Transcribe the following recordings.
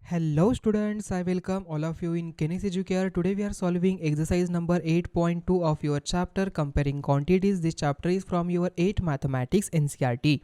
Hello students, I welcome all of you in Kenis Educare. Today we are solving exercise number 8.2 of your chapter comparing quantities. This chapter is from your 8 mathematics NCERT.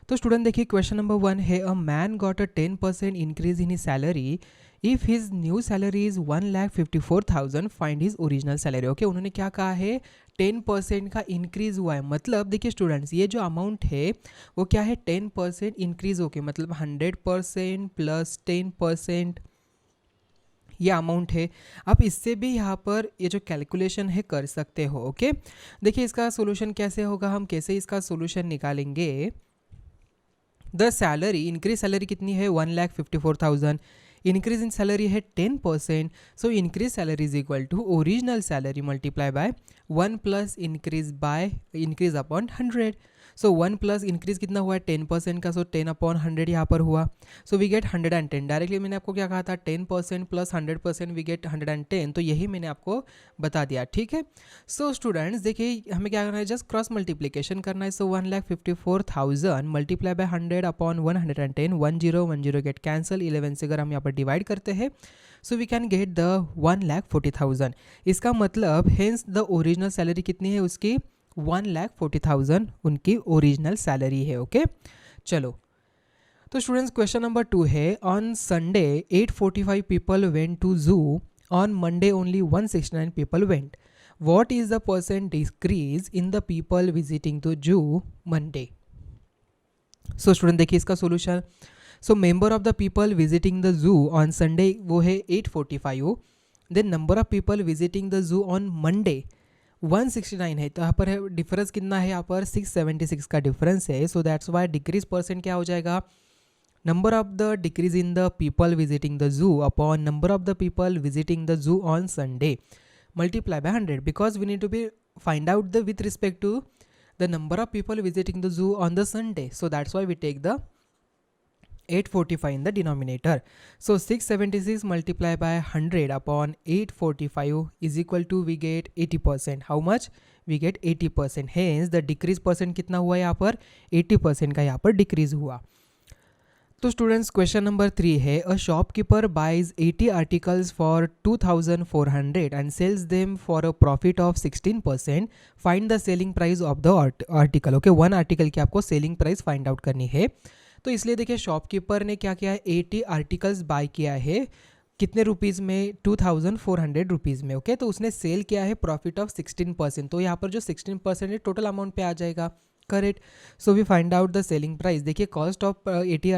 तो student देखिए question number 1 है a man got a 10% increase in his salary if his new salary is 1,54,000 find his original salary. Okay, उन्होंने क्या कहा है 10% का increase हुआ है। मतलब देखिए स्टूडेंट्स, ये जो अमाउंट है वो क्या है 10% इंक्रीज़ होके, मतलब 100% प्लस 10% ये अमाउंट है। आप इससे भी यहाँ पर ये जो कैलकुलेशन है कर सकते हो। ओके, देखिए इसका सोल्यूशन कैसे होगा, हम कैसे इसका सोल्यूशन निकालेंगे। द सैलरी इंक्रीज सैलरी कितनी है 1,54,000, इंक्रीज इन सैलरी है 10%। So increase salary is equal to original salary multiply by 1 plus increase upon 100। So 1 plus increase कितना हुआ है 10% का, सो 10 अपॉन 100 यहाँ पर हुआ। सो वी गेट 110। डायरेक्टली मैंने आपको क्या कहा था 10% प्लस 100% वी गेट 110, तो यही मैंने आपको बता दिया। ठीक है, सो स्टूडेंट्स देखिए हमें क्या करना है, जस्ट क्रॉस मल्टीप्लिकेशन करना है। So 1,54,000 multiply by 100 upon 110, 10 get cancel, 11 से अगर हम यहाँ पर डिवाइड करते हैं so we can get the 1,40,000। इसका मतलब हेंस द ओरिजिनल सैलरी कितनी है उसकी 1,40,000 उनकी ओरिजिनल सैलरी है। ओके, चलो तो स्टूडेंट्स क्वेश्चन नंबर 2 है on Sunday 845 people went to zoo, on Monday only 169 people went, what is the percent decrease in the people visiting the zoo Monday? So student देखिए इसका solution. So member of the people visiting the zoo on Sunday वो है 845, then number of people visiting the zoo on Monday 169 है। तो यहाँ पर difference कितना है, यहाँ पर 676 का डिफरेंस है। So that's why decrease percent क्या हो जाएगा, number of the decrease in the people visiting the जू upon number of the people visiting the zoo on Sunday multiply by 100, because we need to be find out the with respect to the number of people visiting the zoo on the Sunday. So that's why we take the 845 in the denominator. So 676 multiplied by 100 upon 845 is equal to we get 80%. How much? We get 80%. Hence the decrease percent कितना हुआ यहाँ पर 80% का यहाँ पर decrease हुआ। तो students question number 3 है a shopkeeper buys 80 articles for 2,400 and sells them for a profit of 16%, find the selling price of the article. Okay, one article की आपको सेलिंग प्राइस फाइंड आउट करनी है। तो इसलिए देखिए शॉपकीपर ने क्या किया है 80 आर्टिकल्स बाय किया है, कितने रुपीज़ में 2,400 रुपीज़ में। ओके, तो उसने सेल किया है प्रॉफिट ऑफ 16%, तो यहाँ पर जो 16% है टोटल अमाउंट पे आ जाएगा। Correct, so we find out the selling price. देखिए कॉस्ट ऑफ 80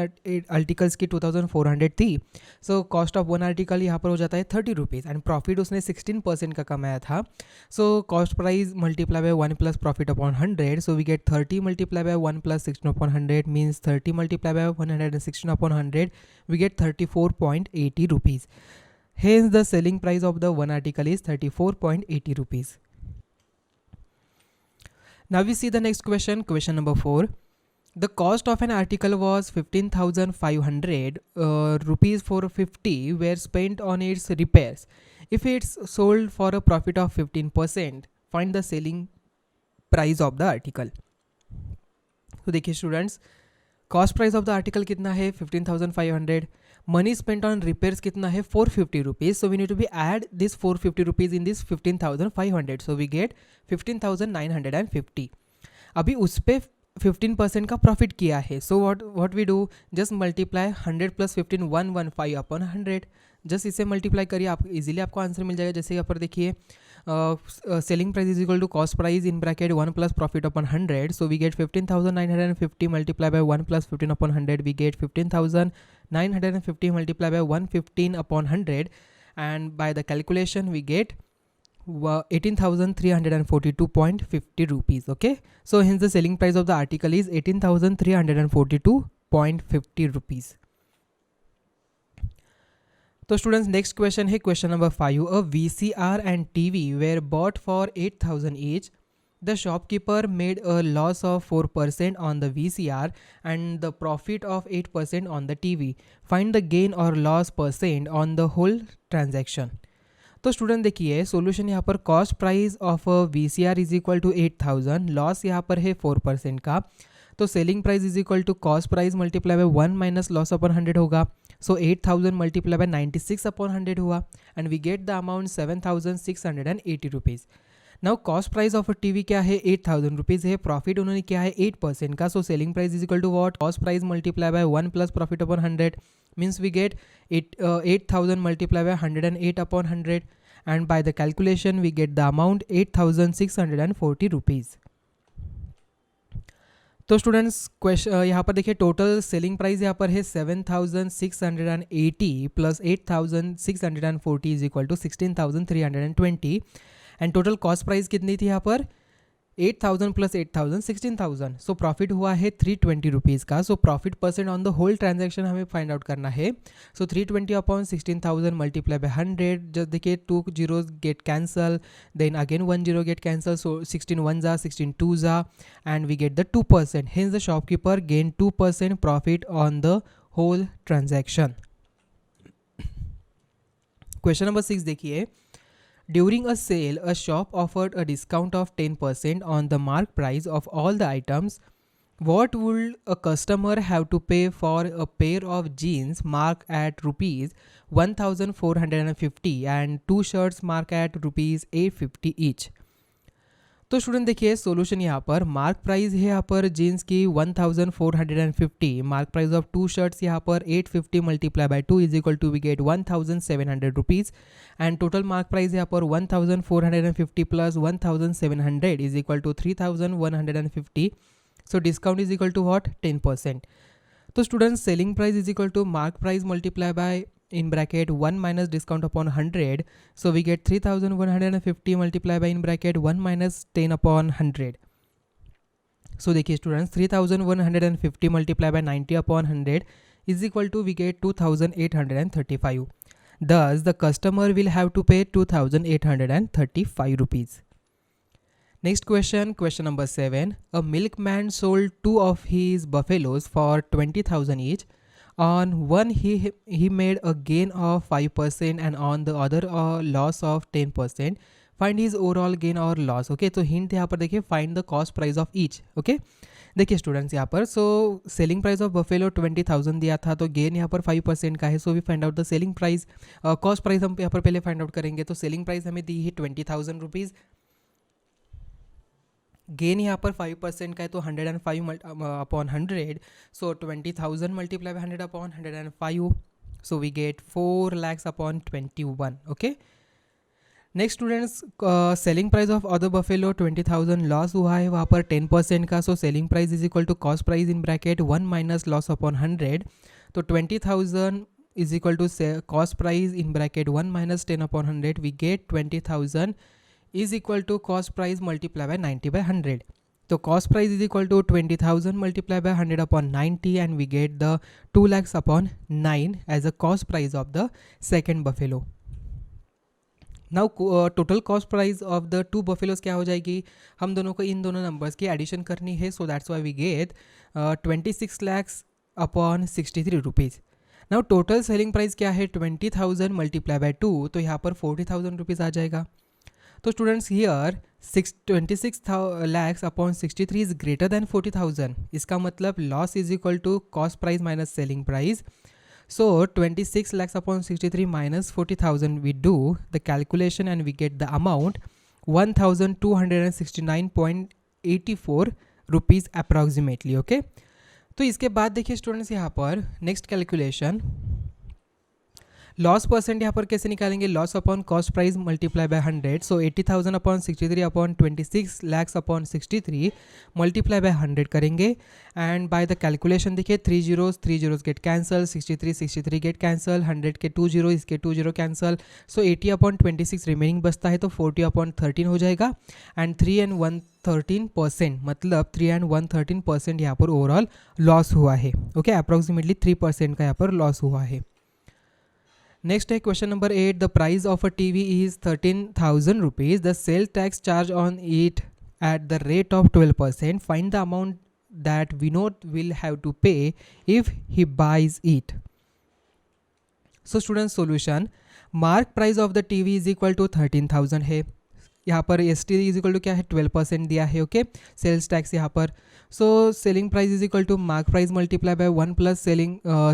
आर्टिकल्स की 2,400 थी, so cost of one article यहाँ पर हो जाता है 30 रुपीज़ एंड प्रॉफिट उसने 16% का कमाया था। So cost price multiply by 1 plus profit upon 100, so we get 30 multiply by 1 plus 16 upon 100 means 30 multiply by 116 upon 100 we get 34.80 rupees. Hence the selling price of the one article is 34.80 rupees. Now we see the next question, question number 4. The cost of an article was 15,500 rupees for 50 were spent on its repairs. If it's sold for a profit of 15%, find the selling price of the article. तो देखिए students cost price of the article कितना है 15,500, money spent on repairs कितना है 450 rupees. So we need to be add this 450 rupees in this 15,500, so we get 15,950। अभी उस पर 15% का प्रॉफिट किया है, so what we do just multiply 100 plus 15 115 upon 100, just इसे मल्टीप्लाई करिए, आप इजीली आपको आंसर मिल जाएगा। जैसे यहाँ पर देखिए selling price is equal to cost price in bracket 1 plus profit upon 100, so we get 15,950 multiply by 1 plus 15 upon 100 we get 15,950 multiply by 115 upon 100 and by the calculation we get 18,342.50 rupees. Okay, so hence the selling price of the article is 18,342.50 rupees. तो students next question है question number 5. A VCR and TV were bought for 8,000 each. The shopkeeper made a loss of 4% on the VCR and the profit of 8% on the TV. Find the gain or loss percent on the whole transaction. तो student देखिए solution यहाँ पर cost price of VCR is equal to 8,000, loss यहाँ पर है 4% का। तो selling price is equal to cost price multiply by 1 minus loss upon 100 होगा. सो 8000 मल्टीप्लाई बाय 96 अपॉन 100 हुआ and we get the amount 7680 rupees. Now cost price of a TV क्या है 8000 rupees है. प्रॉफिट उन्होंने किया है 8% का. So selling price is equal to what cost price multiply by 1 plus profit upon 100 means we get 8000 multiply by 108 upon 100 and by the calculation we get the amount 8640 rupees. तो students question यहाँ पर देखिए total selling price यहाँ पर है 7680 plus 8640 is equal to 16320 and total cost price कितनी थी यहाँ पर 8000 प्लस 8000 16000. सो प्रॉफिट हुआ है 320 रुपीज़ का. So profit percent on the whole transaction हमें फाइंड आउट करना है. So 320 upon 16000 multiply by 100. Just देखिए 2 zeros get cancel, then again 1 zero get cancel. So 16 1 जा 16 2 जा and we get the 2%. Hence the shopkeeper gain 2% profit on the whole transaction. Question number 6 देखिए. During a sale, a shop offered a discount of 10% on the mark price of all the items. What would a customer have to pay for a pair of jeans marked at rupees 1450 and 2 shirts marked at rupees 850 each? तो student देखिए solution यहाँ पर mark price है यहाँ पर jeans की 1450, mark price of 2 shirts यहाँ पर 850 multiply by 2 is equal to we get 1700 rupees and total mark price यहाँ पर 1450 plus 1700 is equal to 3150. So discount is equal to what 10%. तो students selling price is equal to mark price multiply by in bracket 1 minus discount upon 100. So we get 3150 multiply by in bracket 1 minus 10 upon 100. So देखिए students 3150 multiply by 90 upon 100 is equal to we get 2835. Thus the customer will have to pay 2835 rupees. Next question, question number 7. A milkman sold 2 of his buffaloes for 20,000 each. On one he made a gain of 5% and on the other a loss of 10%. Find his overall gain or loss. Okay, तो hint यहाँ पर देखिए find the cost price of each. Okay, देखिए students यहाँ पर so selling price of buffalo 20,000 दिया था तो गेन यहाँ पर 5% का है. So we find out the selling price. Cost price हम यहाँ पर पहले फाइंड आउट करेंगे. तो सेलिंग प्राइस हमें दी है 20,000 रुपीज़. गेन यहाँ पर 5% का है तो 105 upon 100. So 20,000 multiply by 100 upon 105. So we get 4 lakhs upon 21. Okay, next students selling price of other buffalo 20,000 loss हुआ है वहाँ पर 10% का. So selling price is equal to cost price in bracket 1 minus loss upon 100. तो 20,000 is equal to cost price in bracket 1 minus 10 upon 100. We get 20,000 is equal to cost price multiply by 90 by 100. So cost price is equal to 20,000 multiply by 100 upon 90 and we get the 2 lakhs upon 9 as a cost price of the second buffalo. Now total cost price of the 2 buffaloes क्या हो जाएगी, हम दोनों को इन दोनों numbers की addition करनी है. So that's why we get 26 lakhs upon 63 rupees. Now total selling price क्या है 20,000 multiply by 2 तो यहाँ पर 40,000 रुपीज़ आ जाएगा. तो students here 26 lakhs upon 63 is greater than 40,000. इसका मतलब loss is equal to cost price minus selling price. So 26 lakhs upon 63 minus 40,000 we do the calculation and we get the amount 1269.84 rupees approximately. Okay, तो इसके बाद देखिए students यहाँ पर next calculation loss percent यहाँ पर कैसे निकालेंगे. Loss upon cost price multiply by 100. So 80,000 upon 63 upon 26 lakhs upon 63 multiply by 100 करेंगे एंड बाय द कैलकुलेशन देखिए 3 zeros get cancel, 63 get cancel, 100 के 2 zero इसके 2 zero कैंसल. सो 80 अपॉन 26 रिमेनिंग बचता है तो 40 अपॉन 13 हो जाएगा एंड 3 and 113% मतलब 3 and 113% यहाँ पर ओवरऑल लॉस हुआ है. ओके, अप्रॉक्सीमेटली 3% का यहाँ पर लॉस हुआ है. नेक्स्ट है question number 8. The price of a TV is 13,000 rupees. The sale tax charge on it at the rate of 12%. Find the amount that Vinod will have to pay if he buys it. So student solution mark price of the TV is equal to 13,000 है. यहाँ पर S T is equal to क्या है 12% दिया है, okay, sales tax यहाँ पर. So selling price is equal to mark price multiply by 1 plus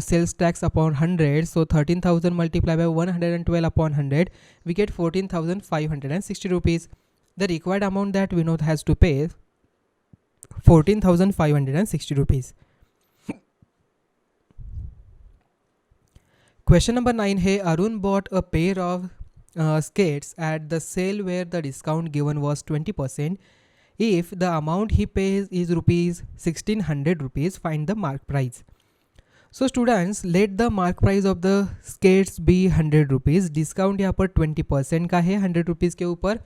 sales tax upon 100. So 13,000 multiply by 112 upon 100, we get 14,560 rupees. The required amount that Vinod has to pay 14,560 rupees. Question number 9 है Arun bought a pair of skates at the sale where the discount given was 20%. If the amount he pays is rupees 1600 rupees, find the mark price. So students, let the mark price of the skates be 100 rupees. Discount यहाँ पर 20% का है 100 rupees के ऊपर,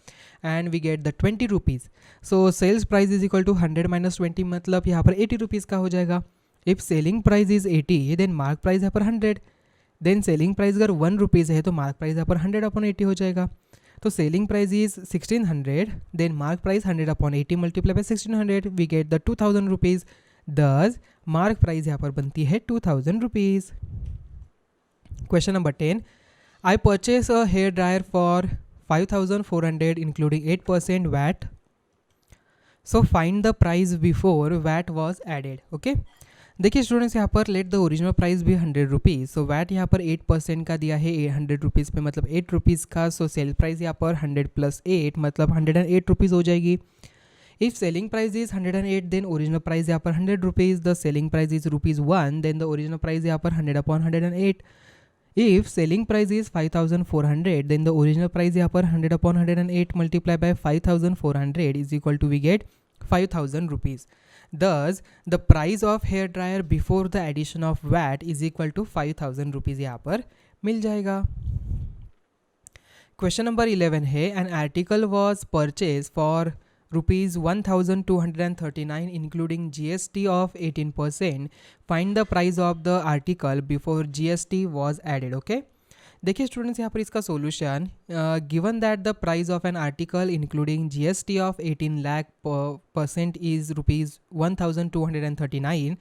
and we get the 20 rupees. So sales price is equal to 100 minus 20, मतलब यहाँ पर 80 rupees का हो जाएगा. If selling price is 80, then mark price यहाँ पर 100. Then selling price अगर 1 rupees है तो mark price यहाँ पर 100 upon 80 हो जाएगा. तो selling price is 1600, then mark price 100 upon 80 multiplied by 1600, we get the 2000 rupees. Thus mark price यहाँ पर बनती है 2000 rupees. Question number 10. I purchase a hair dryer for 5400 including 8% VAT. So find the price before VAT was added. Okay, देखिए students, यहाँ पर let the original price भी 100 rupees. सो VAT यहाँ पर 8% का दिया है 100 रुपीज़ पे, मतलब 8 रुपीज़ का. सो सेल प्राइस यहाँ पर 100 प्लस 8 मतलब 108 रुपीज़ हो जाएगी. If selling price is 108, then original price यहाँ पर 100 rupees. The selling price is rupees 1, then the original price यहाँ पर 100 upon 108. If selling price is 5400, then the original price यहाँ पर 100 upon 108 multiplied by 5400 is equal to, we get 5000 rupees. Thus the price of hair dryer before the addition of VAT is equal to 5000 rupees यहाँ पर मिल जाएगा. Question number 11 है an article was purchased for rupees 1239 including GST of 18%. Find the price of the article before GST was added. Okay, देखिए students, यहाँ पर इसका solution, given that the price of an article including GST of 18 lakh % is rupees 1239.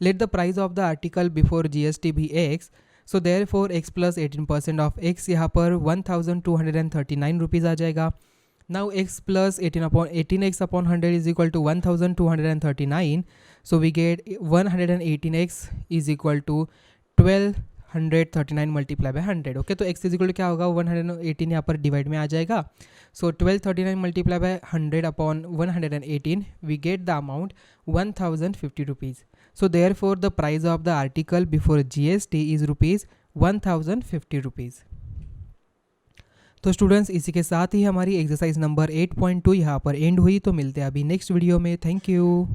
Let the price of the article before GST be x. So therefore x plus 18% of x यहाँ पर 1239 rupees आ जाएगा. Now x plus 18x upon 100 is equal to 1239. So we get 118x is equal to 1239 multiplied by 100. Okay, तो x is equal to क्या होगा, 118 यहाँ पर divide में आ जाएगा. So 1239 multiplied by 100 upon 118, we get the amount 1050 rupees. So therefore the price of the article before GST is rupees 1050 rupees. तो students, इसी के साथ ही हमारी एक्सरसाइज नंबर 8.2 यहाँ पर एंड हुई. तो मिलते हैं अभी नेक्स्ट वीडियो में. Thank you.